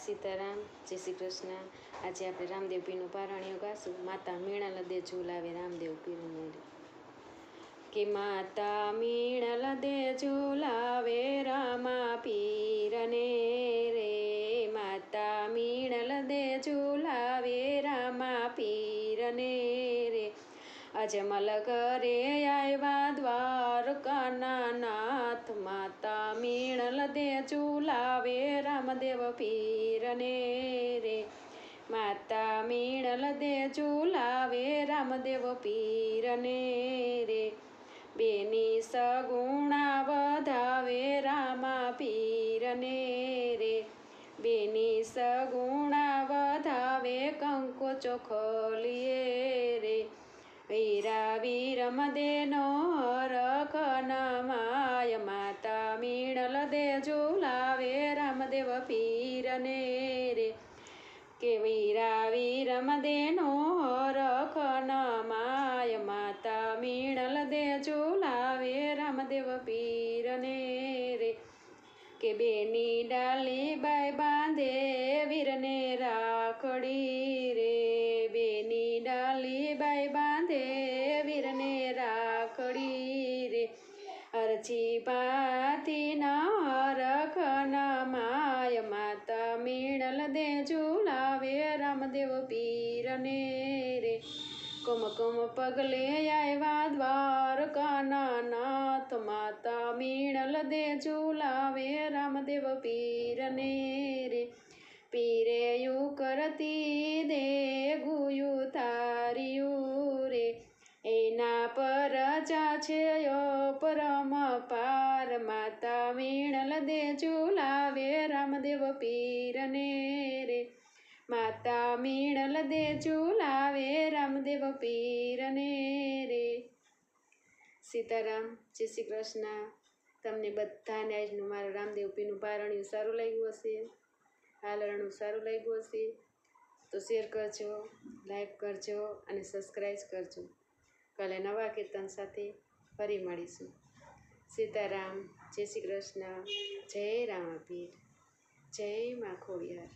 સીતારામ, જય શ્રી કૃષ્ણ। આજે આપણે રામદેવ પીરનું પારણ્ય ગાશું। માતા મીણલ દે ઝુલાવે રામદેવ પીરને રે, કે માતા મીણલ દે ઝુલાવે રામા પીરને રે, માતા મીણલ દે ઝુલાવે રામા પીરને રે। અજમલ ઘરે આવ્યા દ્વારકાના નાથ, માતા મીણલ દે ઝુલાવે રામદેવ પીરને રે, માતા મીણલ દે ઝુલાવે રામદેવ પીરને રે। બેની સગુણા વધાવે રામા પીરને રે, બેની સગુણા વધાવે કંકો ચોખલીએ રે। વીરા વીરમ દેનો હરખ નમાય, માતા મીણલ દે ઝુલાવે રામદેવ પીરને રે, કે વીરા વીરમ દેનો હરખ નમાય, માતા મીણલ દે ઝુલાવે રામદેવ પીરને રે। કે બેની ડાલી બાઈ બાંધે વીરને રાખડી રે, બેની ડાલી બાઈ બાંધે વીરને રાખડી રે। અરજી પાથી હરખ નમાય, માતા મીણલ દે ઝુલાવે રામદેવ પીરને રે। કુમકુમ પગલે આવ્યા દ્વારકાના નાથ, માતા મીણલ દે ઝુલાવે રામદેવ પીરને રે। પીરે યુ કરતી દે ગુયું તાર્યું રે, એના પર જા છે પરમ પાર, માતા મીણલ દે ઝુલાવે રામદેવ પીરને રે, માતા મીણલ દે ઝુલાવે રામદેવ પીરને રે। સીતારામ, જય શ્રી કૃષ્ણ। તમને બધાને આજનું મારું રામદેવ પીરનું પારણ્યું સારું લાગ્યું હશે, હાલરણું સારું લાગ્યું હશે તો શેર કરજો, લાઈક કરજો અને સબસ્ક્રાઈબ કરજો। કાલે નવા કીર્તન સાથે ફરી મળીશું। સીતારામ, જય શ્રી કૃષ્ણ, જય રામાપીર, જય મા ખોડિયાર।